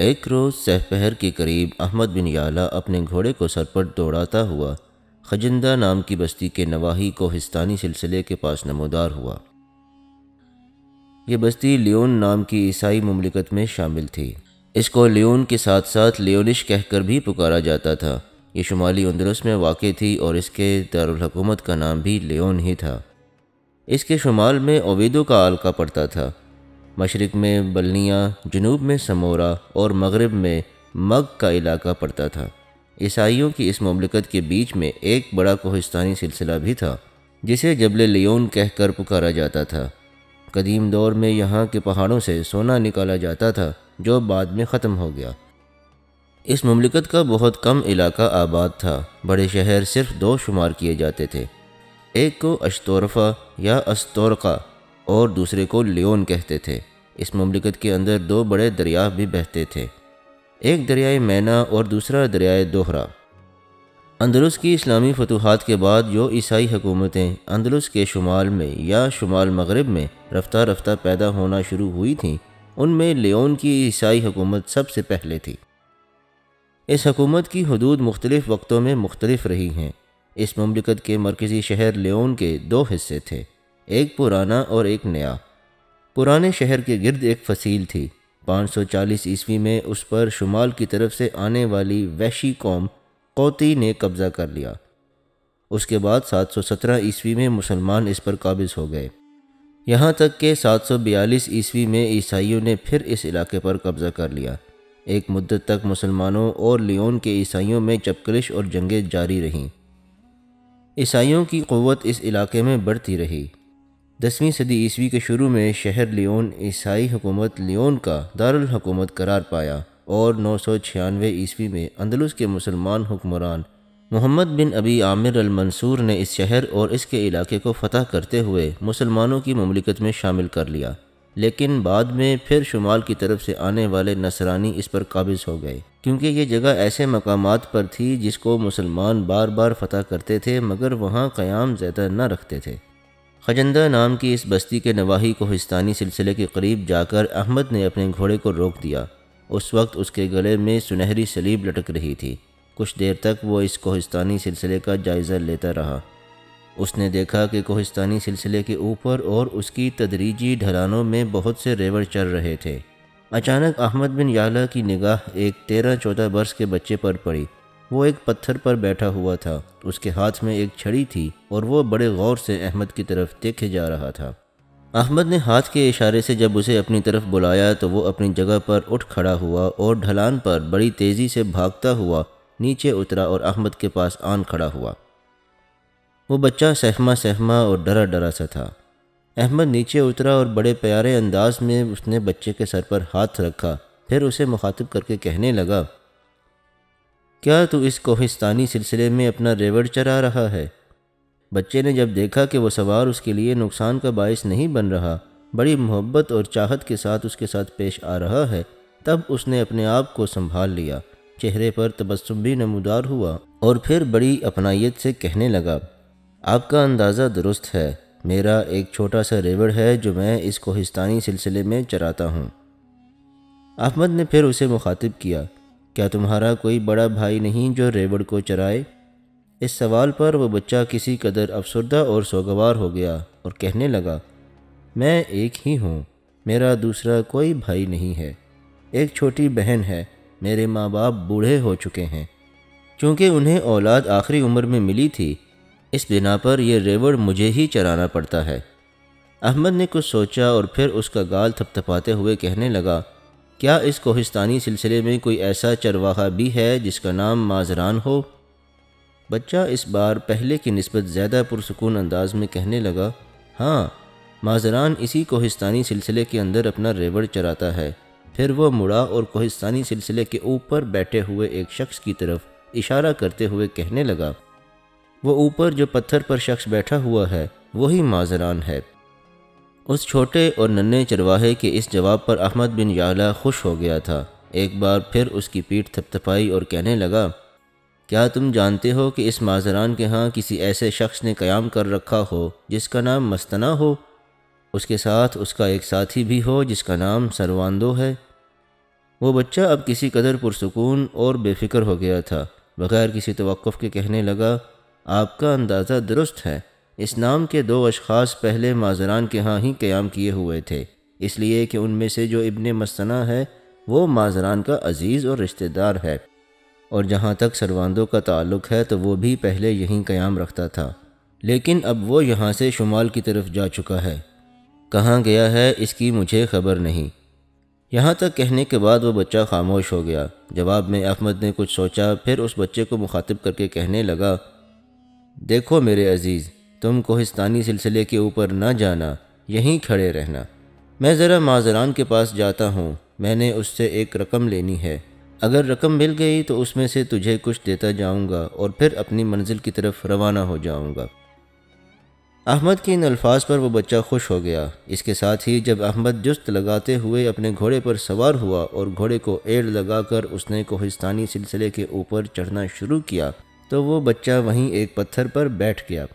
ایک روز سحپہر کے قریب احمد بن یعلا اپنے گھوڑے کو سر پر دوڑاتا ہوا خجندہ نام کی بستی کے نواحی کوہستانی سلسلے کے پاس نمودار ہوا۔ یہ بستی لیون نام کی عیسائی مملکت میں شامل تھی۔ اس کو لیون کے ساتھ ساتھ لیونش کہہ کر بھی پکارا جاتا تھا۔ یہ شمالی اندلس میں واقع تھی اور اس کے دارالحکومت کا نام بھی لیون ہی تھا۔ اس کے شمال میں اویدو کا حلقہ پڑتا تھا، مشرق میں بلنیا، جنوب میں سمورا اور مغرب میں مگ کا علاقہ پڑتا تھا۔ عیسائیوں کی اس مملکت کے بیچ میں ایک بڑا کوہستانی سلسلہ بھی تھا جسے جبل لیون کہہ کر پکارا جاتا تھا۔ قدیم دور میں یہاں کے پہاڑوں سے سونا نکالا جاتا تھا جو بعد میں ختم ہو گیا۔ اس مملکت کا بہت کم علاقہ آباد تھا۔ بڑے شہر صرف دو شمار کیے جاتے تھے، ایک کو اشتورفا یا استورقا اور دوسرے کو لیون کہتے تھے۔ اس مملکت کے اندر دو بڑے دریا بھی بہتے تھے، ایک دریائے مینا اور دوسرا دریائے دوہرا۔ اندلس کی اسلامی فتوحات کے بعد جو عیسائی حکومتیں اندلس کے شمال میں یا شمال مغرب میں رفتہ رفتہ پیدا ہونا شروع ہوئی تھیں، ان میں لیون کی عیسائی حکومت سب سے پہلے تھی۔ اس حکومت کی حدود مختلف وقتوں میں مختلف رہی ہیں۔ اس مملکت کے مرکزی شہر لیون کے دو حصے تھے، ایک پرانا اور ایک نیا۔ پرانے شہر کے گرد ایک فصیل تھی۔ 540 عیسوی میں اس پر شمال کی طرف سے آنے والی وحشی قوم قوطی نے قبضہ کر لیا۔ اس کے بعد 717 عیسوی میں مسلمان اس پر قابض ہو گئے، یہاں تک کہ 742 عیسوی میں عیسائیوں نے پھر اس علاقے پر قبضہ کر لیا۔ ایک مدت تک مسلمانوں اور لیون کے عیسائیوں میں چپکلش اور جنگیں جاری رہیں۔ عیسائیوں کی قوت اس علاقے میں بڑھتی رہی۔ 10ویں صدی عیسوی کے شروع میں شہر لیون عیسائی حکومت لیون کا دارالحکومت قرار پایا اور 996 عیسوی میں اندلس کے مسلمان حکمران محمد بن ابی عامر المنصور نے اس شہر اور اس کے علاقے کو فتح کرتے ہوئے مسلمانوں کی مملکت میں شامل کر لیا، لیکن بعد میں پھر شمال کی طرف سے آنے والے نصرانی اس پر قابض ہو گئے، کیونکہ یہ جگہ ایسے مقامات پر تھی جس کو مسلمان بار بار فتح کرتے تھے مگر وہاں قیام زیادہ نہ رکھتے تھے۔ خجندہ نام کی اس بستی کے نواحی کوہستانی سلسلے کے قریب جا کر احمد نے اپنے گھوڑے کو روک دیا۔ اس وقت اس کے گلے میں سنہری سلیب لٹک رہی تھی۔ کچھ دیر تک وہ اس کوہستانی سلسلے کا جائزہ لیتا رہا۔ اس نے دیکھا کہ کوہستانی سلسلے کے اوپر اور اس کی تدریجی ڈھلانوں میں بہت سے ریوڑ چر رہے تھے۔ اچانک احمد بن یعلا کی نگاہ ایک 13-14 برس کے بچے پر پڑی۔ وہ ایک پتھر پر بیٹھا ہوا تھا، اس کے ہاتھ میں ایک چھڑی تھی اور وہ بڑے غور سے احمد کی طرف دیکھے جا رہا تھا۔ احمد نے ہاتھ کے اشارے سے جب اسے اپنی طرف بلایا تو وہ اپنی جگہ پر اٹھ کھڑا ہوا اور ڈھلان پر بڑی تیزی سے بھاگتا ہوا نیچے اترا اور احمد کے پاس آن کھڑا ہوا۔ وہ بچہ سہما اور ڈرا ڈرا سا تھا۔ احمد نیچے اترا اور بڑے پیارے انداز میں اس نے بچے کے سر پر ہاتھ رکھا، پھر اسے مخاطب کر کے کہنے لگا، کیا تو اس کوہستانی سلسلے میں اپنا ریوڑ چرا رہا ہے؟ بچے نے جب دیکھا کہ وہ سوار اس کے لیے نقصان کا باعث نہیں بن رہا، بڑی محبت اور چاہت کے ساتھ اس کے ساتھ پیش آ رہا ہے، تب اس نے اپنے آپ کو سنبھال لیا، چہرے پر تبسم بھی نمودار ہوا اور پھر بڑی اپنائیت سے کہنے لگا، آپ کا اندازہ درست ہے، میرا ایک چھوٹا سا ریوڑ ہے جو میں اس کوہستانی سلسلے میں چراتا ہوں۔ احمد نے پھر اسے مخاطب کیا، کیا تمہارا کوئی بڑا بھائی نہیں جو ریوڑ کو چرائے؟ اس سوال پر وہ بچہ کسی قدر افسردہ اور سوگوار ہو گیا اور کہنے لگا، میں ایک ہی ہوں، میرا دوسرا کوئی بھائی نہیں ہے، ایک چھوٹی بہن ہے، میرے ماں باپ بوڑھے ہو چکے ہیں۔ چونکہ انہیں اولاد آخری عمر میں ملی تھی، اس بنا پر یہ ریوڑ مجھے ہی چرانا پڑتا ہے۔ احمد نے کچھ سوچا اور پھر اس کا گال تھپتھپاتے ہوئے کہنے لگا، کیا اس کوہستانی سلسلے میں کوئی ایسا چرواہا بھی ہے جس کا نام مازران ہو؟ بچہ اس بار پہلے کی نسبت زیادہ پرسکون انداز میں کہنے لگا، ہاں، مازران اسی کوہستانی سلسلے کے اندر اپنا ریوڑ چراتا ہے۔ پھر وہ مڑا اور کوہستانی سلسلے کے اوپر بیٹھے ہوئے ایک شخص کی طرف اشارہ کرتے ہوئے کہنے لگا، وہ اوپر جو پتھر پر شخص بیٹھا ہوا ہے وہی مازران ہے۔ اس چھوٹے اور ننھے چرواہے کے اس جواب پر احمد بن یعلا خوش ہو گیا تھا۔ ایک بار پھر اس کی پیٹھ تھپتھپائی اور کہنے لگا، کیا تم جانتے ہو کہ اس مازران کے ہاں کسی ایسے شخص نے قیام کر رکھا ہو جس کا نام مستنا ہو؟ اس کے ساتھ اس کا ایک ساتھی بھی ہو جس کا نام سرواندو ہے۔ وہ بچہ اب کسی قدر پرسکون اور بے فکر ہو گیا تھا، بغیر کسی توقف کے کہنے لگا، آپ کا اندازہ درست ہے، اس نام کے 2 اشخاص پہلے مازران کے ہاں ہی قیام کیے ہوئے تھے، اس لیے کہ ان میں سے جو ابن مستنہ ہے وہ مازران کا عزیز اور رشتہ دار ہے، اور جہاں تک سرواندو کا تعلق ہے تو وہ بھی پہلے یہیں قیام رکھتا تھا، لیکن اب وہ یہاں سے شمال کی طرف جا چکا ہے، کہاں گیا ہے اس کی مجھے خبر نہیں۔ یہاں تک کہنے کے بعد وہ بچہ خاموش ہو گیا۔ جواب میں احمد نے کچھ سوچا، پھر اس بچے کو مخاطب کر کے کہنے لگا، دیکھو میرے عزیز، تم کوہستانی سلسلے کے اوپر نہ جانا، یہیں کھڑے رہنا، میں ذرا مازران کے پاس جاتا ہوں، میں نے اس سے ایک رقم لینی ہے، اگر رقم مل گئی تو اس میں سے تجھے کچھ دیتا جاؤں گا اور پھر اپنی منزل کی طرف روانہ ہو جاؤں گا۔ احمد کے ان الفاظ پر وہ بچہ خوش ہو گیا۔ اس کے ساتھ ہی جب احمد جست لگاتے ہوئے اپنے گھوڑے پر سوار ہوا اور گھوڑے کو ایڑ لگا کر اس نے کوہستانی سلسلے کے اوپر چڑھنا شروع کیا تو وہ بچہ وہیں ایک پتھر پر بیٹھ گیا۔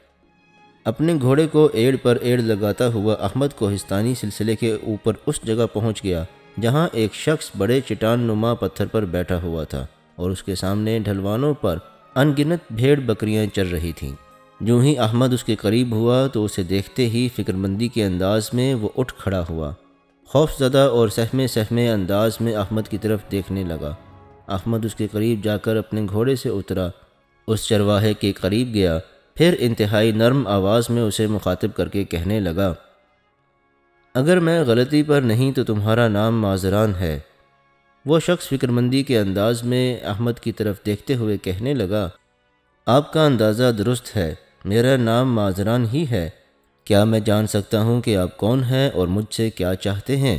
اپنے گھوڑے کو ایڑ پر ایڑ لگاتا ہوا احمد کوہستانی سلسلے کے اوپر اس جگہ پہنچ گیا جہاں ایک شخص بڑے چٹان نما پتھر پر بیٹھا ہوا تھا اور اس کے سامنے ڈھلوانوں پر ان گنت بھیڑ بکریاں چر رہی تھیں۔ جو ہی احمد اس کے قریب ہوا تو اسے دیکھتے ہی فکرمندی کے انداز میں وہ اٹھ کھڑا ہوا، خوف زدہ اور سہمے انداز میں احمد کی طرف دیکھنے لگا۔ احمد اس کے قریب جا کر اپنے گھوڑے سے اترا، اس چرواہے کے قریب گیا، پھر انتہائی نرم آواز میں اسے مخاطب کر کے کہنے لگا، اگر میں غلطی پر نہیں تو تمہارا نام مازران ہے۔ وہ شخص فکرمندی کے انداز میں احمد کی طرف دیکھتے ہوئے کہنے لگا، آپ کا اندازہ درست ہے، میرا نام مازران ہی ہے، کیا میں جان سکتا ہوں کہ آپ کون ہیں اور مجھ سے کیا چاہتے ہیں؟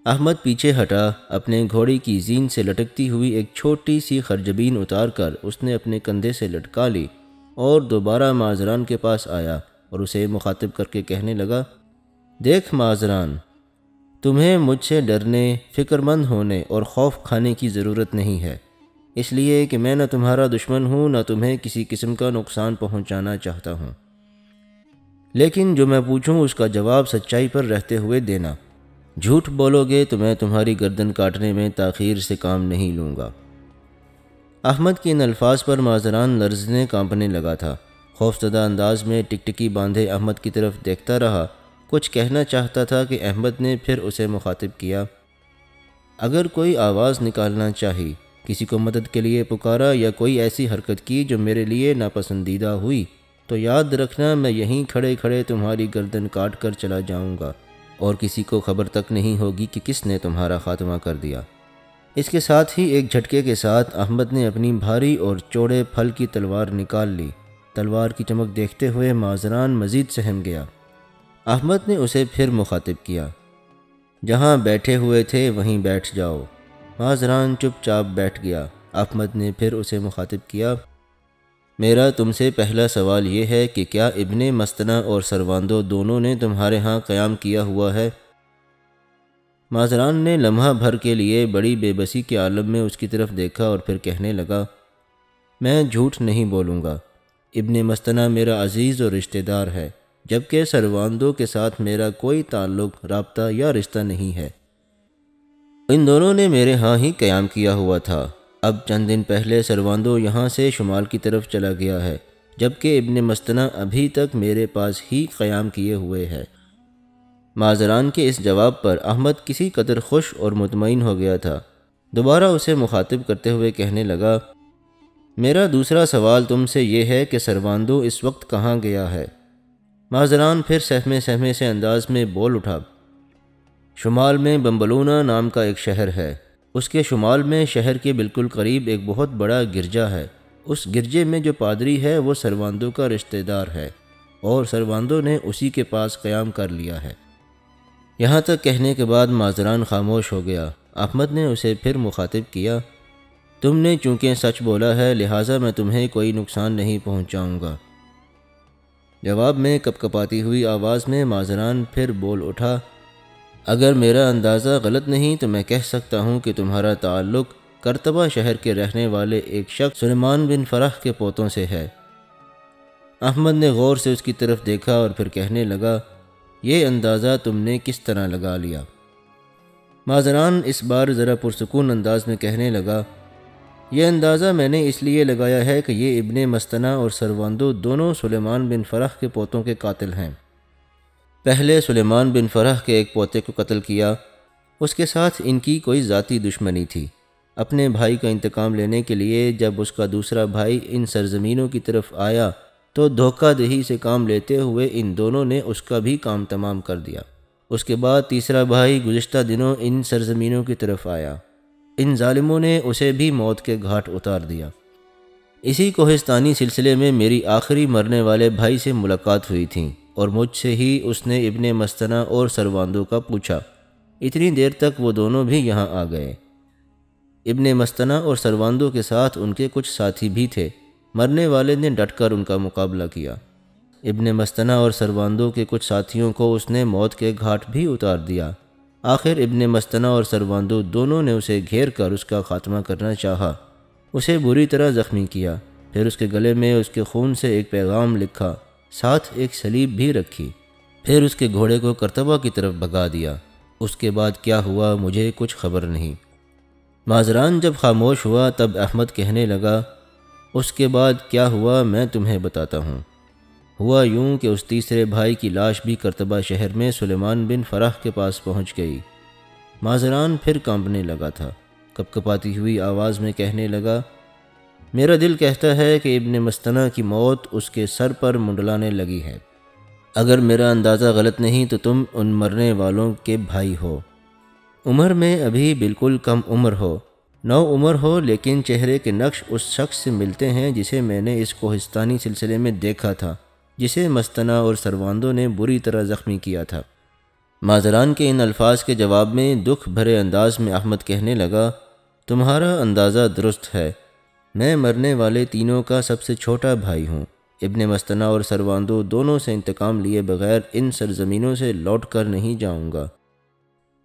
احمد پیچھے ہٹا، اپنے گھوڑے کی زین سے لٹکتی ہوئی ایک چھوٹی سی خرجبین اتار کر اس نے اپنے کندھے سے لٹکا لی اور دوبارہ مازران کے پاس آیا اور اسے مخاطب کر کے کہنے لگا، دیکھ مازران، تمہیں مجھ سے ڈرنے، فکر مند ہونے اور خوف کھانے کی ضرورت نہیں ہے، اس لیے کہ میں نہ تمہارا دشمن ہوں نہ تمہیں کسی قسم کا نقصان پہنچانا چاہتا ہوں، لیکن جو میں پوچھوں اس کا جواب سچائی پر رہتے ہوئے دینا، جھوٹ بولو گے تو میں تمہاری گردن کاٹنے میں تاخیر سے کام نہیں لوں گا۔ احمد کے ان الفاظ پر مازران لرزنے کانپنے لگا تھا، خوفزدہ انداز میں ٹکٹکی باندھے احمد کی طرف دیکھتا رہا، کچھ کہنا چاہتا تھا کہ احمد نے پھر اسے مخاطب کیا، اگر کوئی آواز نکالنا چاہی، کسی کو مدد کے لیے پکارا یا کوئی ایسی حرکت کی جو میرے لیے ناپسندیدہ ہوئی تو یاد رکھنا میں یہیں کھڑے کھڑے تمہاری گردن کاٹ کر چلا جاؤں گا اور کسی کو خبر تک نہیں ہوگی کہ کس نے تمہارا خاتمہ کر دیا۔ اس کے ساتھ ہی ایک جھٹکے کے ساتھ احمد نے اپنی بھاری اور چوڑے پھل کی تلوار نکال لی۔ تلوار کی چمک دیکھتے ہوئے مازران مزید سہم گیا۔ احمد نے اسے پھر مخاطب کیا، جہاں بیٹھے ہوئے تھے وہیں بیٹھ جاؤ۔ مازران چپ چاپ بیٹھ گیا۔ احمد نے پھر اسے مخاطب کیا، میرا تم سے پہلا سوال یہ ہے کہ کیا ابن مستنہ اور سرواندو دونوں نے تمہارے ہاں قیام کیا ہوا ہے؟ مازران نے لمحہ بھر کے لیے بڑی بے بسی کے عالم میں اس کی طرف دیکھا اور پھر کہنے لگا، میں جھوٹ نہیں بولوں گا، ابن مستنہ میرا عزیز اور رشتہ دار ہے، جبکہ سرواندو کے ساتھ میرا کوئی تعلق، رابطہ یا رشتہ نہیں ہے۔ ان دونوں نے میرے ہاں ہی قیام کیا ہوا تھا۔ اب چند دن پہلے سرواندو یہاں سے شمال کی طرف چلا گیا ہے، جبکہ ابن مستنہ ابھی تک میرے پاس ہی قیام کیے ہوئے ہے۔ مازران کے اس جواب پر احمد کسی قدر خوش اور مطمئن ہو گیا تھا۔ دوبارہ اسے مخاطب کرتے ہوئے کہنے لگا، میرا دوسرا سوال تم سے یہ ہے کہ سرواندو اس وقت کہاں گیا ہے؟ مازران پھر سہمے سے انداز میں بول اٹھا، شمال میں بمبلونا نام کا ایک شہر ہے، اس کے شمال میں شہر کے بالکل قریب ایک بہت بڑا گرجا ہے، اس گرجے میں جو پادری ہے وہ سرواندو کا رشتہ دار ہے اور سرواندو نے اسی کے پاس قیام کر لیا ہے۔ یہاں تک کہنے کے بعد مازران خاموش ہو گیا۔ احمد نے اسے پھر مخاطب کیا، تم نے چونکہ سچ بولا ہے لہٰذا میں تمہیں کوئی نقصان نہیں پہنچاؤں گا۔ جواب میں کپکپاتی ہوئی آواز میں مازران پھر بول اٹھا، اگر میرا اندازہ غلط نہیں تو میں کہہ سکتا ہوں کہ تمہارا تعلق کرتبہ شہر کے رہنے والے ایک شخص سلیمان بن فرح کے پوتوں سے ہے۔ احمد نے غور سے اس کی طرف دیکھا اور پھر کہنے لگا، یہ اندازہ تم نے کس طرح لگا لیا؟ مازران اس بار ذرا پرسکون انداز میں کہنے لگا، یہ اندازہ میں نے اس لیے لگایا ہے کہ یہ ابن مستنہ اور سرواندو دونوں سلیمان بن فرح کے پوتوں کے قاتل ہیں۔ پہلے سلیمان بن فرح کے ایک پوتے کو قتل کیا، اس کے ساتھ ان کی کوئی ذاتی دشمنی تھی۔ اپنے بھائی کا انتقام لینے کے لیے جب اس کا دوسرا بھائی ان سرزمینوں کی طرف آیا تو دھوکہ دہی سے کام لیتے ہوئے ان دونوں نے اس کا بھی کام تمام کر دیا۔ اس کے بعد تیسرا بھائی گزشتہ دنوں ان سرزمینوں کی طرف آیا، ان ظالموں نے اسے بھی موت کے گھاٹ اتار دیا۔ اسی کوہستانی سلسلے میں میری آخری مرنے والے بھائی سے ملاقات ہوئی تھی اور مجھ سے ہی اس نے ابن مستنہ اور سرواندو کا پوچھا۔ اتنی دیر تک وہ دونوں بھی یہاں آ گئے۔ ابن مستنہ اور سرواندو کے ساتھ ان کے کچھ ساتھی بھی تھے۔ مرنے والے نے ڈٹ کر ان کا مقابلہ کیا۔ ابن مستنہ اور سرواندو کے کچھ ساتھیوں کو اس نے موت کے گھاٹ بھی اتار دیا۔ آخر ابن مستنہ اور سرواندو دونوں نے اسے گھیر کر اس کا خاتمہ کرنا چاہا، اسے بری طرح زخمی کیا، پھر اس کے گلے میں اس کے خون سے ایک پیغام لکھا، ساتھ ایک صلیب بھی رکھی، پھر اس کے گھوڑے کو کرتبہ کی طرف بھگا دیا۔ اس کے بعد کیا ہوا مجھے کچھ خبر نہیں۔ مازران جب خاموش ہوا تب احمد کہنے لگا، اس کے بعد کیا ہوا میں تمہیں بتاتا ہوں۔ ہوا یوں کہ اس تیسرے بھائی کی لاش بھی کرتبہ شہر میں سلیمان بن فرح کے پاس پہنچ گئی۔ مازران پھر کانپنے لگا تھا، کپکپاتی ہوئی آواز میں کہنے لگا، میرا دل کہتا ہے کہ ابن مستنہ کی موت اس کے سر پر منڈلانے لگی ہے۔ اگر میرا اندازہ غلط نہیں تو تم ان مرنے والوں کے بھائی ہو۔ عمر میں ابھی بالکل کم عمر ہو، نو عمر ہو، لیکن چہرے کے نقش اس شخص سے ملتے ہیں جسے میں نے اس کوہستانی سلسلے میں دیکھا تھا، جسے مستنہ اور سرواندو نے بری طرح زخمی کیا تھا۔ مازران کے ان الفاظ کے جواب میں دکھ بھرے انداز میں احمد کہنے لگا، تمہارا اندازہ درست ہے، میں مرنے والے تینوں کا سب سے چھوٹا بھائی ہوں۔ ابن مستنہ اور سرواندو دونوں سے انتقام لیے بغیر ان سرزمینوں سے لوٹ کر نہیں جاؤں گا۔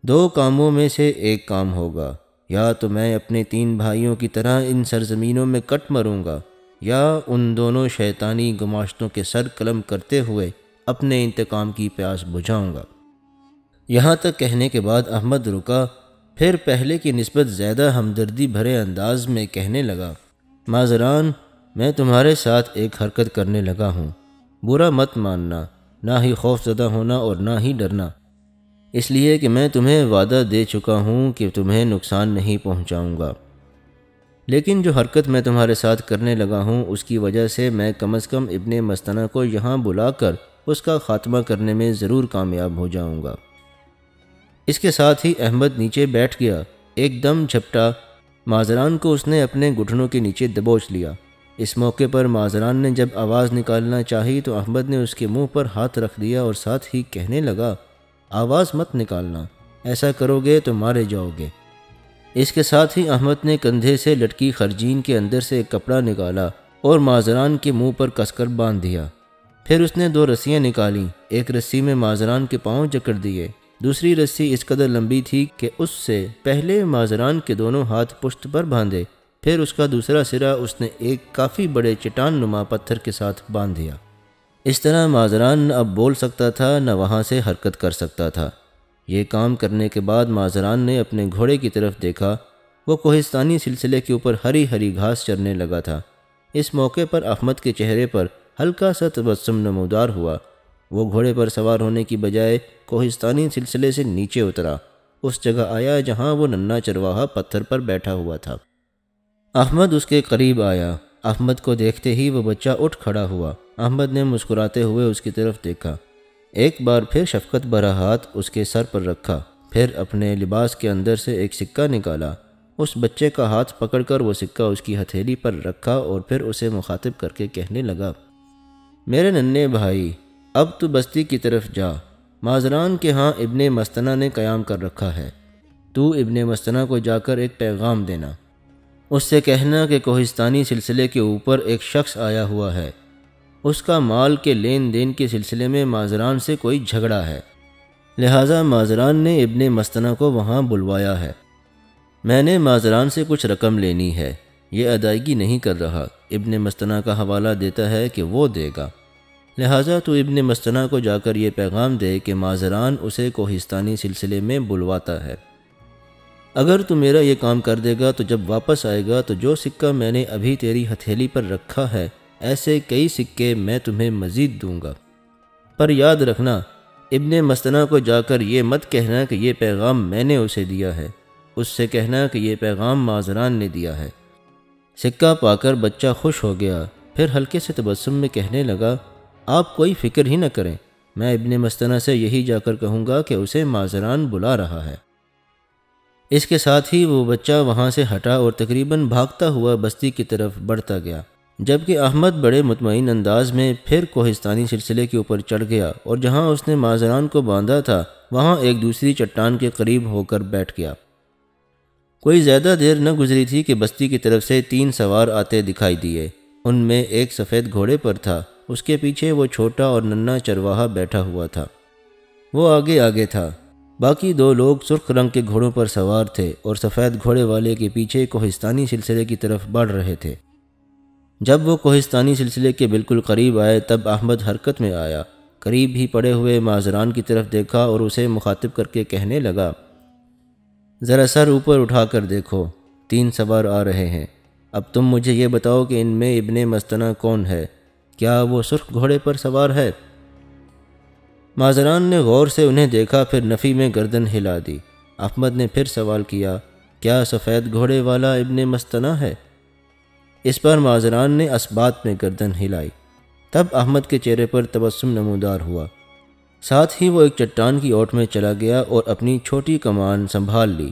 دو کاموں میں سے ایک کام ہوگا، یا تو میں اپنے تین بھائیوں کی طرح ان سرزمینوں میں کٹ مروں گا، یا ان دونوں شیطانی گماشتوں کے سر قلم کرتے ہوئے اپنے انتقام کی پیاس بجھاؤں گا۔ یہاں تک کہنے کے بعد احمد رکا، پھر پہلے کی نسبت زیادہ ہمدردی بھرے انداز میں کہنے لگا، مازران، میں تمہارے ساتھ ایک حرکت کرنے لگا ہوں، برا مت ماننا، نہ ہی خوف زدہ ہونا اور نہ ہی ڈرنا، اس لیے کہ میں تمہیں وعدہ دے چکا ہوں کہ تمہیں نقصان نہیں پہنچاؤں گا۔ لیکن جو حرکت میں تمہارے ساتھ کرنے لگا ہوں اس کی وجہ سے میں کم از کم ابن مستنہ کو یہاں بلا کر اس کا خاتمہ کرنے میں ضرور کامیاب ہو جاؤں گا۔ اس کے ساتھ ہی احمد نیچے بیٹھ گیا، ایک دم جھپٹا۔ مازران کو اس نے اپنے گھٹنوں کے نیچے دبوچ لیا۔ اس موقع پر مازران نے جب آواز نکالنا چاہی تو احمد نے اس کے منہ پر ہاتھ رکھ دیا اور ساتھ ہی کہنے لگا، آواز مت نکالنا، ایسا کرو گے تو مارے جاؤ گے۔ اس کے ساتھ ہی احمد نے کندھے سے لٹکی خرجین کے اندر سے ایک کپڑا نکالا اور مازران کے منہ پر کس کر باندھ دیا۔ پھر اس نے دو رسیاں نکالیں، ایک رسی میں مازران کے پاؤں جکڑ دیے، دوسری رسی اس قدر لمبی تھی کہ اس سے پہلے مازران کے دونوں ہاتھ پشت پر باندھے، پھر اس کا دوسرا سرا اس نے ایک کافی بڑے چٹان نما پتھر کے ساتھ باندھ دیا۔ اس طرح مازران نہ اب بول سکتا تھا نہ وہاں سے حرکت کر سکتا تھا۔ یہ کام کرنے کے بعد مازران نے اپنے گھوڑے کی طرف دیکھا، وہ کوہستانی سلسلے کے اوپر ہری ہری گھاس چرنے لگا تھا۔ اس موقع پر احمد کے چہرے پر ہلکا سا تبسم نمودار ہوا۔ وہ گھوڑے پر سوار ہونے کی بجائے کوہستانی سلسلے سے نیچے اترا، اس جگہ آیا جہاں وہ ننھا چرواہا پتھر پر بیٹھا ہوا تھا۔ احمد اس کے قریب آیا۔ احمد کو دیکھتے ہی وہ بچہ اٹھ کھڑا ہوا۔ احمد نے مسکراتے ہوئے اس کی طرف دیکھا، ایک بار پھر شفقت بھرا ہاتھ اس کے سر پر رکھا، پھر اپنے لباس کے اندر سے ایک سکہ نکالا، اس بچے کا ہاتھ پکڑ کر وہ سکہ اس کی ہتھیلی پر رکھا اور پھر اسے مخاطب کر کے کہنے لگا، میرے ننھے بھائی، اب تو بستی کی طرف جا، مازران کے ہاں ابن مستنہ نے قیام کر رکھا ہے، تو ابن مستنہ کو جا کر ایک پیغام دینا، اس سے کہنا کہ کوہستانی سلسلے کے اوپر ایک شخص آیا ہوا ہے، اس کا مال کے لین دین کے سلسلے میں مازران سے کوئی جھگڑا ہے، لہٰذا مازران نے ابن مستنہ کو وہاں بلوایا ہے۔ میں نے مازران سے کچھ رقم لینی ہے، یہ ادائیگی نہیں کر رہا، ابن مستنہ کا حوالہ دیتا ہے کہ وہ دے گا، لہٰذا تو ابن مستنہ کو جا کر یہ پیغام دے کہ مازران اسے کوہستانی سلسلے میں بلواتا ہے۔ اگر تو میرا یہ کام کر دے گا تو جب واپس آئے گا تو جو سکہ میں نے ابھی تیری ہتھیلی پر رکھا ہے ایسے کئی سکے میں تمہیں مزید دوں گا۔ پر یاد رکھنا، ابن مستنہ کو جا کر یہ مت کہنا کہ یہ پیغام میں نے اسے دیا ہے، اس سے کہنا کہ یہ پیغام مازران نے دیا ہے۔ سکہ پا کر بچہ خوش ہو گیا، پھر ہلکے سے تبسم میں کہنے لگا، آپ کوئی فکر ہی نہ کریں، میں ابن مستنہ سے یہی جا کر کہوں گا کہ اسے مازران بلا رہا ہے۔ اس کے ساتھ ہی وہ بچہ وہاں سے ہٹا اور تقریباً بھاگتا ہوا بستی کی طرف بڑھتا گیا، جبکہ احمد بڑے مطمئن انداز میں پھر کوہستانی سلسلے کے اوپر چڑھ گیا اور جہاں اس نے مازران کو باندھا تھا وہاں ایک دوسری چٹان کے قریب ہو کر بیٹھ گیا۔ کوئی زیادہ دیر نہ گزری تھی کہ بستی کی طرف سے 3 سوار آتے دکھائی دیے۔ ان میں ایک سفید گھوڑے پر تھا، اس کے پیچھے وہ چھوٹا اور ننھا چرواہا بیٹھا ہوا تھا، وہ آگے آگے تھا۔ باقی 2 لوگ سرخ رنگ کے گھوڑوں پر سوار تھے اور سفید گھوڑے والے کے پیچھے کوہستانی سلسلے کی طرف بڑھ رہے تھے۔ جب وہ کوہستانی سلسلے کے بالکل قریب آئے تب احمد حرکت میں آیا، قریب ہی پڑے ہوئے مازران کی طرف دیکھا اور اسے مخاطب کر کے کہنے لگا، ذرا سر اوپر اٹھا کر دیکھو، 3 سوار آ رہے ہیں، اب تم مجھے یہ بتاؤ کہ ان میں ابن مستنہ کون ہے؟ کیا وہ سرخ گھوڑے پر سوار ہے؟ مازران نے غور سے انہیں دیکھا، پھر نفی میں گردن ہلا دی۔ احمد نے پھر سوال کیا، کیا سفید گھوڑے والا ابن مستنہ ہے؟ اس پر مازران نے اثبات میں گردن ہلائی۔ تب احمد کے چہرے پر تبسم نمودار ہوا، ساتھ ہی وہ ایک چٹان کی اوٹ میں چلا گیا اور اپنی چھوٹی کمان سنبھال لی۔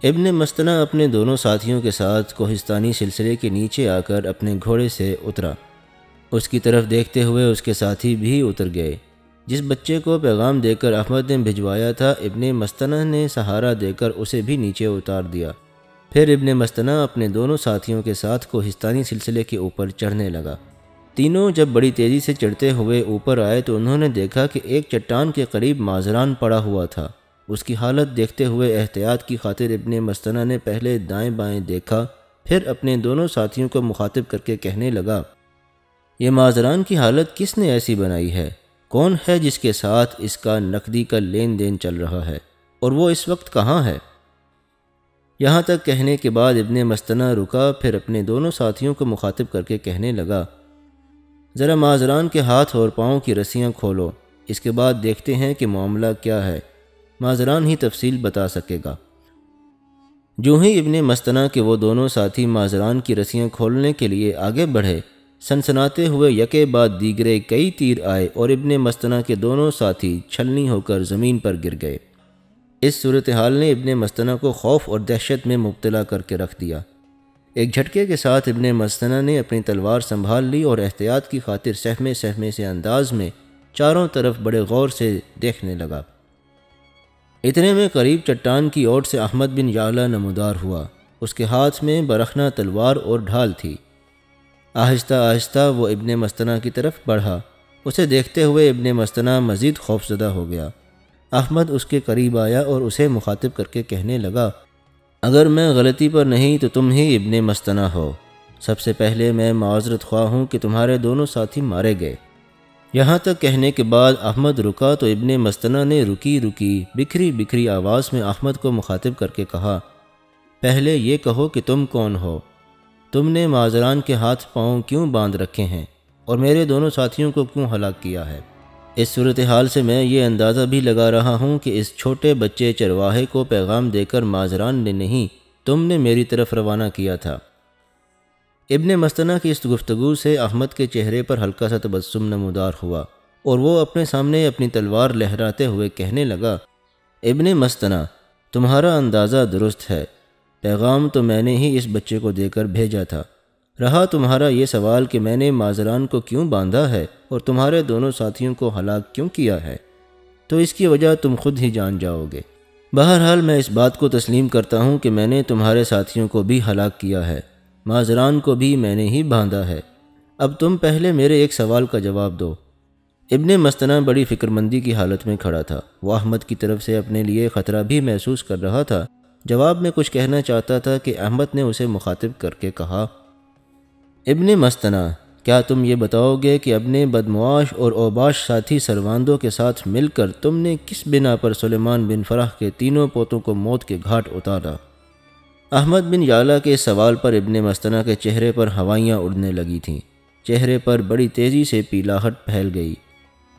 ابن مستنہ اپنے دونوں ساتھیوں کے ساتھ کوہستانی سلسلے کے نیچے آ کر اپنے گھوڑے سے اترا۔ اس کی طرف دیکھتے ہوئے اس کے ساتھی بھی اتر گئے۔ جس بچے کو پیغام دے کر احمد نے بھجوایا تھا، ابن مستنہ نے سہارا دے کر اسے بھی نیچے اتار دیا۔ پھر ابن مستنہ اپنے دونوں ساتھیوں کے ساتھ کوہستانی سلسلے کے اوپر چڑھنے لگا۔ تینوں جب بڑی تیزی سے چڑھتے ہوئے اوپر آئے تو انہوں نے دیکھا کہ ایک چٹان کے قریب مازران پڑا ہوا تھا۔ اس کی حالت دیکھتے ہوئے احتیاط کی خاطر ابن مستنہ نے پہلے دائیں بائیں دیکھا، پھر اپنے دونوں ساتھیوں کو مخاطب کر کے کہنے لگا، یہ مازران کی حالت کس نے ایسی بنائی ہے؟ کون ہے جس کے ساتھ اس کا نقدی کا لین دین چل رہا ہے، اور وہ اس وقت کہاں ہے؟ یہاں تک کہنے کے بعد ابن مستنہ رکا، پھر اپنے دونوں ساتھیوں کو مخاطب کر کے کہنے لگا، ذرا مازران کے ہاتھ اور پاؤں کی رسیاں کھولو، اس کے بعد دیکھتے ہیں کہ معاملہ کیا ہے، مازران ہی تفصیل بتا سکے گا۔ جو ہی ابن مستنہ کے وہ دونوں ساتھی مازران کی رسیاں کھولنے کے لیے آگے بڑھے، سنسناتے ہوئے یکے بعد دیگرے کئی تیر آئے اور ابن مستنہ کے دونوں ساتھی چھلنی ہو کر زمین پر گر گئے۔ اس صورتحال نے ابن مستنہ کو خوف اور دہشت میں مبتلا کر کے رکھ دیا۔ ایک جھٹکے کے ساتھ ابن مستنہ نے اپنی تلوار سنبھال لی اور احتیاط کی خاطر سہمے سہمے سے انداز میں چاروں طرف بڑے غور سے دیکھنے لگا۔ اتنے میں قریب چٹان کی اوٹ سے احمد بن یعلا نمودار ہوا۔ اس کے ہاتھ میں برخنا تلوار اور ڈھال تھی۔ آہستہ آہستہ وہ ابن مستنہ کی طرف بڑھا۔ اسے دیکھتے ہوئے ابن مستنہ مزید خوفزدہ ہو گیا۔ احمد اس کے قریب آیا اور اسے مخاطب کر کے کہنے لگا، اگر میں غلطی پر نہیں تو تم ہی ابن مستنہ ہو۔ سب سے پہلے میں معذرت خواہ ہوں کہ تمہارے دونوں ساتھی مارے گئے۔ یہاں تک کہنے کے بعد احمد رکا تو ابن مستنہ نے رکی بکھری بکھری آواز میں احمد کو مخاطب کر کے کہا، پہلے یہ کہو کہ تم کون ہو؟ تم نے مازران کے ہاتھ پاؤں کیوں باندھ رکھے ہیں اور میرے دونوں ساتھیوں کو کیوں ہلاک کیا ہے؟ اس صورتحال سے میں یہ اندازہ بھی لگا رہا ہوں کہ اس چھوٹے بچے چرواہے کو پیغام دے کر مازران نے نہیں، تم نے میری طرف روانہ کیا تھا۔ ابن مستنہ کی اس گفتگو سے احمد کے چہرے پر ہلکا سا تبسم نمودار ہوا اور وہ اپنے سامنے اپنی تلوار لہراتے ہوئے کہنے لگا، ابن مستنہ، تمہارا اندازہ درست ہے، پیغام تو میں نے ہی اس بچے کو دے کر بھیجا تھا۔ رہا تمہارا یہ سوال کہ میں نے مازران کو کیوں باندھا ہے اور تمہارے دونوں ساتھیوں کو ہلاک کیوں کیا ہے، تو اس کی وجہ تم خود ہی جان جاؤ گے۔ بہرحال میں اس بات کو تسلیم کرتا ہوں کہ میں نے تمہارے ساتھیوں کو بھی ہلاک کیا ہے، مازران کو بھی میں نے ہی باندھا ہے۔ اب تم پہلے میرے ایک سوال کا جواب دو۔ ابن مستنہ بڑی فکرمندی کی حالت میں کھڑا تھا۔ وہ احمد کی طرف سے اپنے لیے خطرہ بھی محسوس کر رہا تھا۔ جواب میں کچھ کہنا چاہتا تھا کہ احمد نے اسے مخاطب کر کے کہا، ابن مستنہ، کیا تم یہ بتاؤ گے کہ اپنے بدمعاش اور اوباش ساتھی سرواندوں کے ساتھ مل کر تم نے کس بنا پر سلیمان بن فرح کے تینوں پوتوں کو موت کے گھاٹ اتارا؟ احمد بن یعلا کے سوال پر ابن مستنہ کے چہرے پر ہوائیاں اڑنے لگی تھیں۔ چہرے پر بڑی تیزی سے پیلاہٹ پھیل گئی،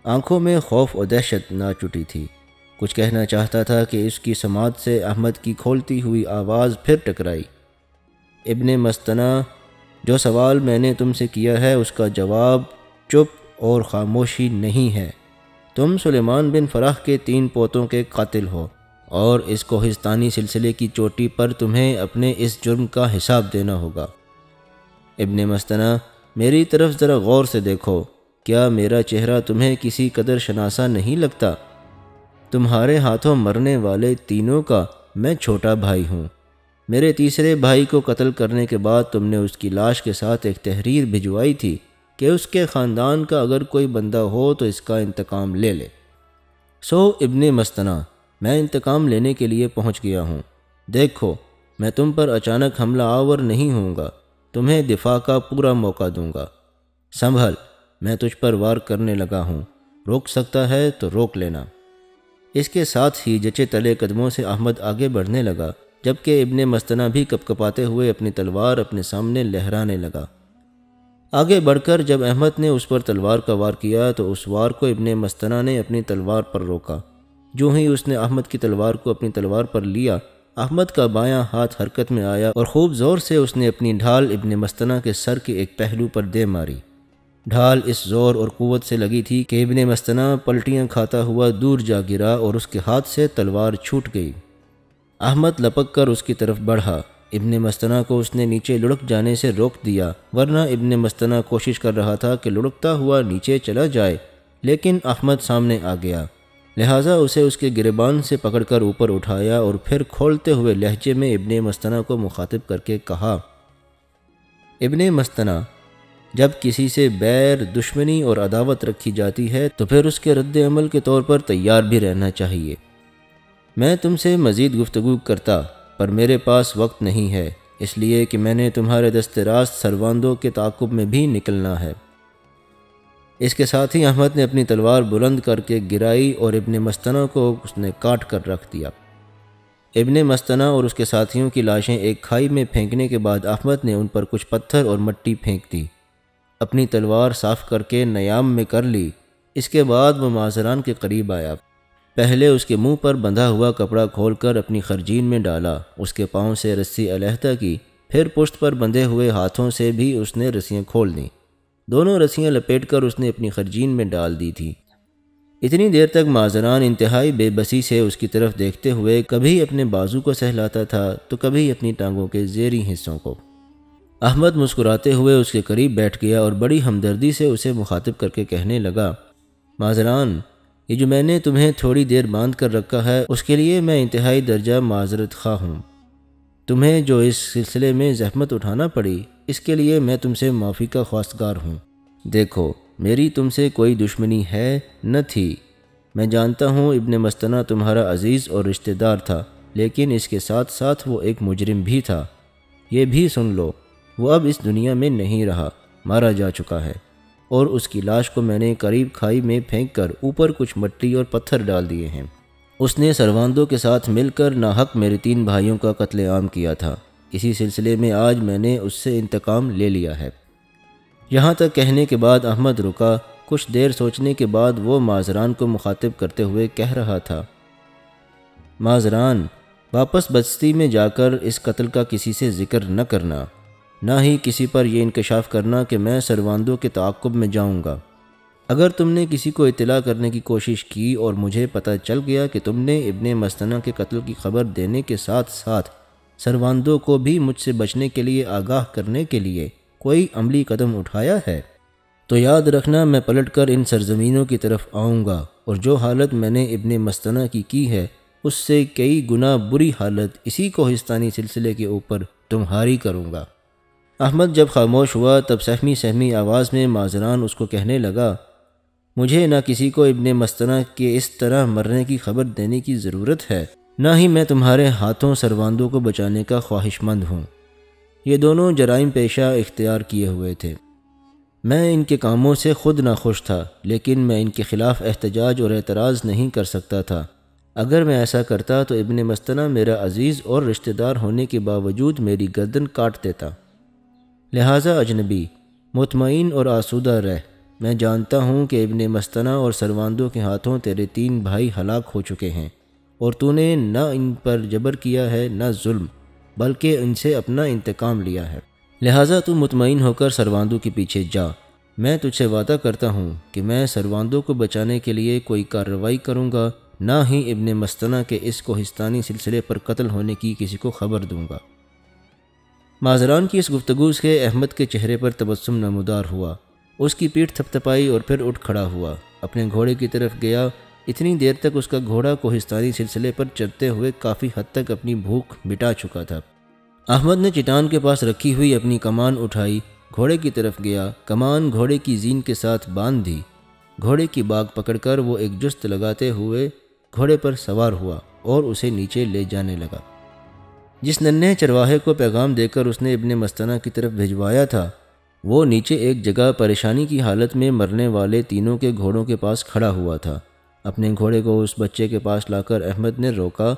آنکھوں میں خوف و دہشت ناچ اٹھی تھی۔ کچھ کہنا چاہتا تھا کہ اس کی سماعت سے احمد کی کھولتی ہوئی آواز پھر ٹکرائی۔ ابن مستنہ، جو سوال میں نے تم سے کیا ہے اس کا جواب چپ اور خاموشی نہیں ہے۔ تم سلیمان بن فرح کے 3 پوتوں کے قاتل ہو، اور اس کوہستانی سلسلے کی چوٹی پر تمہیں اپنے اس جرم کا حساب دینا ہوگا۔ ابن مستنہ، میری طرف ذرا غور سے دیکھو، کیا میرا چہرہ تمہیں کسی قدر شناسا نہیں لگتا؟ تمہارے ہاتھوں مرنے والے تینوں کا میں چھوٹا بھائی ہوں۔ میرے تیسرے بھائی کو قتل کرنے کے بعد تم نے اس کی لاش کے ساتھ ایک تحریر بھجوائی تھی کہ اس کے خاندان کا اگر کوئی بندہ ہو تو اس کا انتقام لے لے۔ سو ابن مستنہ، میں انتقام لینے کے لیے پہنچ گیا ہوں۔ دیکھو، میں تم پر اچانک حملہ آور نہیں ہوں گا، تمہیں دفاع کا پورا موقع دوں گا۔ سنبھل، میں تجھ پر وار کرنے لگا ہوں، روک سکتا ہے تو روک لینا۔ اس کے ساتھ ہی جچے تلے قدموں سے احمد آگے بڑھنے لگا، جبکہ ابن مستنہ بھی کپکپاتے ہوئے اپنی تلوار اپنے سامنے لہرانے لگا۔ آگے بڑھ کر جب احمد نے اس پر تلوار کا وار کیا تو اس وار کو ابن مستنہ نے اپنی تلوار پر روکا۔ جو ہی اس نے احمد کی تلوار کو اپنی تلوار پر لیا، احمد کا بایاں ہاتھ حرکت میں آیا اور خوب زور سے اس نے اپنی ڈھال ابن مستنہ کے سر کے ایک پہلو پر دے ماری۔ ڈھال اس زور اور قوت سے لگی تھی کہ ابن مستنہ پلٹیاں کھاتا ہوا دور جا گرا اور اس کے ہاتھ سے تلوار چھوٹ گئی۔ احمد لپک کر اس کی طرف بڑھا۔ ابن مستنہ کو اس نے نیچے لڑک جانے سے روک دیا، ورنہ ابن مستنہ کوشش کر رہا تھا کہ لڑکتا ہوا نیچے چلا جائے، لیکن احمد سامنے آ گیا، لہٰذا اسے اس کے گریبان سے پکڑ کر اوپر اٹھایا اور پھر کھولتے ہوئے لہجے میں ابن مستنہ کو مخاطب کر کے کہا، ابن مستنہ، جب کسی سے بیر، دشمنی اور عداوت رکھی جاتی ہے تو پھر اس کے رد عمل کے طور پر تیار بھی رہنا چاہیے۔ میں تم سے مزید گفتگو کرتا، پر میرے پاس وقت نہیں ہے، اس لیے کہ میں نے تمہارے دست راست سرواندوں کے تعاقب میں بھی نکلنا ہے۔ اس کے ساتھ ہی احمد نے اپنی تلوار بلند کر کے گرائی اور ابن مستنہ کو اس نے کاٹ کر رکھ دیا۔ ابن مستنہ اور اس کے ساتھیوں کی لاشیں ایک کھائی میں پھینکنے کے بعد احمد نے ان پر کچھ پتھر اور مٹی پھینک دی، اپنی تلوار صاف کر کے نیام میں کر لی۔ اس کے بعد وہ مازران کے قریب آیا، پہلے اس کے منہ پر بندھا ہوا کپڑا کھول کر اپنی خرجین میں ڈالا، اس کے پاؤں سے رسی علیحدہ کی، پھر پشت پر بندھے ہوئے ہاتھوں سے بھی اس نے رسیاں کھول دیں۔ دونوں رسیاں لپیٹ کر اس نے اپنی خرجین میں ڈال دی تھی۔ اتنی دیر تک مازران انتہائی بے بسی سے اس کی طرف دیکھتے ہوئے کبھی اپنے بازو کو سہلاتا تھا تو کبھی اپنی ٹانگوں کے زیریں حصوں کو۔ احمد مسکراتے ہوئے اس کے قریب بیٹھ گیا اور بڑی ہمدردی سے اسے مخاطب کر کے کہنے لگا، مازران، یہ جو میں نے تمہیں تھوڑی دیر باندھ کر رکھا ہے اس کے لیے میں انتہائی درجہ معذرت خواہ ہوں۔ تمہیں جو اس سلسلے میں زحمت اٹھانا پڑی اس کے لیے میں تم سے معافی کا خواستگار ہوں۔ دیکھو، میری تم سے کوئی دشمنی ہے نہ تھی۔ میں جانتا ہوں ابن مستنہ تمہارا عزیز اور رشتہ دار تھا، لیکن اس کے ساتھ ساتھ وہ ایک مجرم بھی تھا۔ یہ بھی سن لو، وہ اب اس دنیا میں نہیں رہا، مارا جا چکا ہے، اور اس کی لاش کو میں نے قریب کھائی میں پھینک کر اوپر کچھ مٹی اور پتھر ڈال دیے ہیں۔ اس نے سرواندوں کے ساتھ مل کر ناحق میرے 3 بھائیوں کا قتل عام کیا تھا۔ اسی سلسلے میں آج میں نے اس سے انتقام لے لیا ہے۔ یہاں تک کہنے کے بعد احمد رکا۔ کچھ دیر سوچنے کے بعد وہ مازران کو مخاطب کرتے ہوئے کہہ رہا تھا، مازران، واپس بستی میں جا کر اس قتل کا کسی سے ذکر نہ کرنا، نہ ہی کسی پر یہ انکشاف کرنا کہ میں سرواندوں کے تعاقب میں جاؤں گا۔ اگر تم نے کسی کو اطلاع کرنے کی کوشش کی اور مجھے پتہ چل گیا کہ تم نے ابن مستنہ کے قتل کی خبر دینے کے ساتھ ساتھ سرواندوں کو بھی مجھ سے بچنے کے لیے آگاہ کرنے کے لیے کوئی عملی قدم اٹھایا ہے، تو یاد رکھنا میں پلٹ کر ان سرزمینوں کی طرف آؤں گا، اور جو حالت میں نے ابن مستنہ کی ہے اس سے کئی گنا بری حالت اسی کوہستانی سلسلے کے اوپر تمہاری کروں گا۔ احمد جب خاموش ہوا تب سہمی آواز میں مازران اس کو کہنے لگا، مجھے نہ کسی کو ابن مستنہ کے اس طرح مرنے کی خبر دینے کی ضرورت ہے، نہ ہی میں تمہارے ہاتھوں سرواندوں کو بچانے کا خواہش مند ہوں۔ یہ دونوں جرائم پیشہ اختیار کیے ہوئے تھے۔ میں ان کے کاموں سے خود ناخوش تھا، لیکن میں ان کے خلاف احتجاج اور اعتراض نہیں کر سکتا تھا۔ اگر میں ایسا کرتا تو ابن مستنہ میرا عزیز اور رشتہ دار ہونے کے باوجود میری گردن کاٹ دیتا۔ لہٰذا اجنبی، مطمئن اور آسودہ رہ۔ میں جانتا ہوں کہ ابن مستنہ اور سرواندوں کے ہاتھوں تیرے 3 بھائی ہلاک ہو چکے ہیں، اور تو نے نہ ان پر جبر کیا ہے نہ ظلم، بلکہ ان سے اپنا انتقام لیا ہے۔ لہٰذا تو مطمئن ہو کر سرواندوں کے پیچھے جا۔ میں تجھ سے وعدہ کرتا ہوں کہ میں سرواندوں کو بچانے کے لیے کوئی کارروائی کروں گا، نہ ہی ابن مستنہ کے اس کوہستانی سلسلے پر قتل ہونے کی کسی کو خبر دوں گا۔ مازران کی اس گفتگو سے احمد کے چہرے پر تبسم نمودار ہوا۔ اس کی پیٹھ تھپتھپائی اور پھر اٹھ کھڑا ہوا، اپنے گھوڑے کی طرف گیا۔ اتنی دیر تک اس کا گھوڑا کوہستانی سلسلے پر چلتے ہوئے کافی حد تک اپنی بھوک مٹا چکا تھا۔ احمد نے چٹان کے پاس رکھی ہوئی اپنی کمان اٹھائی، گھوڑے کی طرف گیا، کمان گھوڑے کی زین کے ساتھ باندھ دی۔ گھوڑے کی باگ پکڑ کر وہ ایک جست لگاتے ہوئے گھوڑے پر سوار ہوا اور اسے نیچے لے جانے لگا۔ جس ننھے چرواہے کو پیغام دے کر اس نے ابن مستنہ کی طرف بھجوایا تھا، وہ نیچے ایک جگہ پریشانی کی حالت میں مرنے والے تینوں کے گھوڑوں کے پاس کھڑا ہوا تھا۔ اپنے گھوڑے کو اس بچے کے پاس لا کر احمد نے روکا،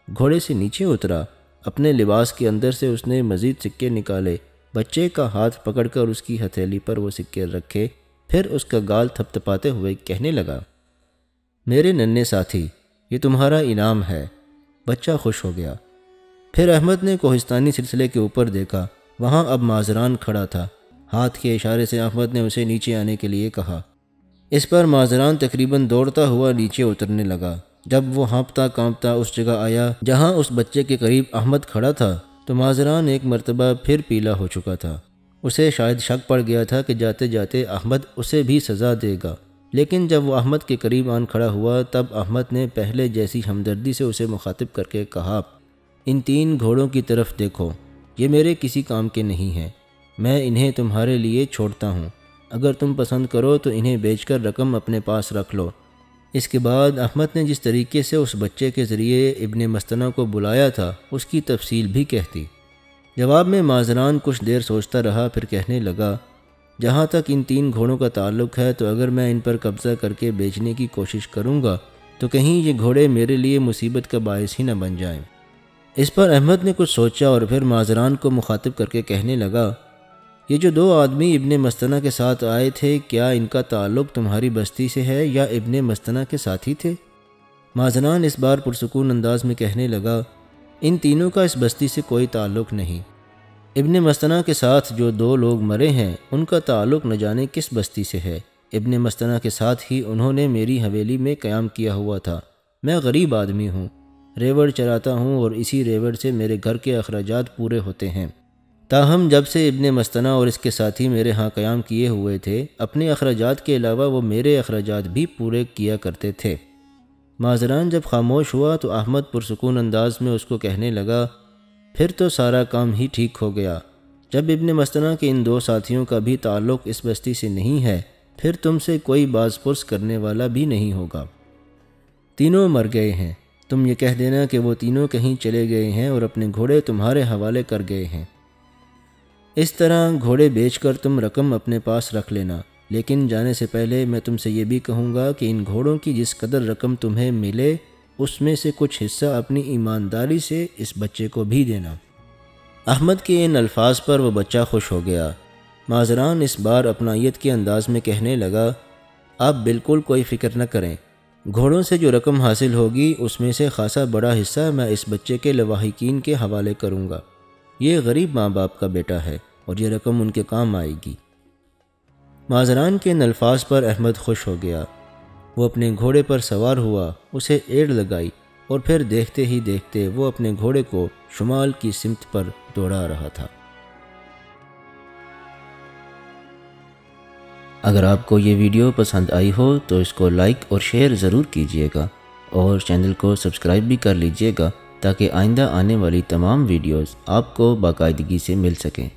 گھوڑے سے نیچے اترا۔ اپنے لباس کے اندر سے اس نے مزید سکے نکالے، بچے کا ہاتھ پکڑ کر اس کی ہتھیلی پر وہ سکے رکھے، پھر اس کا گال تھپتھپاتے ہوئے کہنے لگا، میرے ننھے ساتھی، یہ تمہارا انعام ہے۔ بچہ خوش ہو گیا۔ پھر احمد نے کوہستانی سلسلے کے اوپر دیکھا، وہاں اب مازران کھڑا تھا۔ ہاتھ کے اشارے سے احمد نے اسے نیچے آنے کے لیے کہا۔ اس پر مازران تقریباً دوڑتا ہوا نیچے اترنے لگا۔ جب وہ ہانپتا کانپتا اس جگہ آیا جہاں اس بچے کے قریب احمد کھڑا تھا، تو مازران ایک مرتبہ پھر پیلا ہو چکا تھا۔ اسے شاید شک پڑ گیا تھا کہ جاتے جاتے احمد اسے بھی سزا دے گا، لیکن جب وہ احمد کے قریب آن کھڑا ہوا تب احمد نے پہلے جیسی ہمدردی سے اسے مخاطب کر کے کہا، ان 3 گھوڑوں کی طرف دیکھو، یہ میرے کسی کام کے نہیں ہیں، میں انہیں تمہارے لیے چھوڑتا ہوں، اگر تم پسند کرو تو انہیں بیچ کر رقم اپنے پاس رکھ لو۔ اس کے بعد احمد نے جس طریقے سے اس بچے کے ذریعے ابن مستنہ کو بلایا تھا اس کی تفصیل بھی کہتی۔ جواب میں مازران کچھ دیر سوچتا رہا، پھر کہنے لگا، جہاں تک ان 3 گھوڑوں کا تعلق ہے تو اگر میں ان پر قبضہ کر کے بیچنے کی کوشش کروں گا تو کہیں یہ گھوڑے میرے لیے مصیبت کا باعث ہی نہ بن جائیں۔ اس پر احمد نے کچھ سوچا اور پھر مازران کو مخاطب کر کے کہنے لگا، یہ جو 2 آدمی ابن مستنہ کے ساتھ آئے تھے، کیا ان کا تعلق تمہاری بستی سے ہے یا ابن مستنہ کے ساتھی تھے؟ مازران اس بار پرسکون انداز میں کہنے لگا، ان تینوں کا اس بستی سے کوئی تعلق نہیں۔ ابن مستنہ کے ساتھ جو 2 لوگ مرے ہیں ان کا تعلق نہ جانے کس بستی سے ہے۔ ابن مستنہ کے ساتھ ہی انہوں نے میری حویلی میں قیام کیا ہوا تھا۔ میں غریب آدمی ہوں، ریوڑ چراتا ہوں اور اسی ریوڑ سے میرے گھر کے اخراجات پورے ہوتے ہیں۔ تاہم جب سے ابن مستنہ اور اس کے ساتھی میرے ہاں قیام کیے ہوئے تھے، اپنے اخراجات کے علاوہ وہ میرے اخراجات بھی پورے کیا کرتے تھے۔ مازران جب خاموش ہوا تو احمد پرسکون انداز میں اس کو کہنے لگا، پھر تو سارا کام ہی ٹھیک ہو گیا۔ جب ابن مستنہ کے ان 2 ساتھیوں کا بھی تعلق اس بستی سے نہیں ہے، پھر تم سے کوئی باز پرس کرنے والا بھی نہیں ہوگا۔ تینوں مر گئے ہیں، تم یہ کہہ دینا کہ وہ تینوں کہیں چلے گئے ہیں اور اپنے گھوڑے تمہارے حوالے کر گئے ہیں۔ اس طرح گھوڑے بیچ کر تم رقم اپنے پاس رکھ لینا، لیکن جانے سے پہلے میں تم سے یہ بھی کہوں گا کہ ان گھوڑوں کی جس قدر رقم تمہیں ملے اس میں سے کچھ حصہ اپنی ایمانداری سے اس بچے کو بھی دینا۔ احمد کے ان الفاظ پر وہ بچہ خوش ہو گیا۔ مازران اس بار اپنائیت کے انداز میں کہنے لگا، آپ بالکل کوئی فکر نہ کریں، گھوڑوں سے جو رقم حاصل ہوگی اس میں سے خاصا بڑا حصہ میں اس بچے کے لواحقین کے حوالے کروں گا۔ یہ غریب ماں باپ کا بیٹا ہے اور یہ رقم ان کے کام آئے گی۔ مازران کے ان الفاظ پر احمد خوش ہو گیا۔ وہ اپنے گھوڑے پر سوار ہوا، اسے ایڑ لگائی اور پھر دیکھتے ہی دیکھتے وہ اپنے گھوڑے کو شمال کی سمت پر دوڑا رہا تھا۔ اگر آپ کو یہ ویڈیو پسند آئی ہو تو اس کو لائک اور شیئر ضرور کیجیے گا اور چینل کو سبسکرائب بھی کر لیجیے گا تاکہ آئندہ آنے والی تمام ویڈیوز آپ کو باقاعدگی سے مل سکیں۔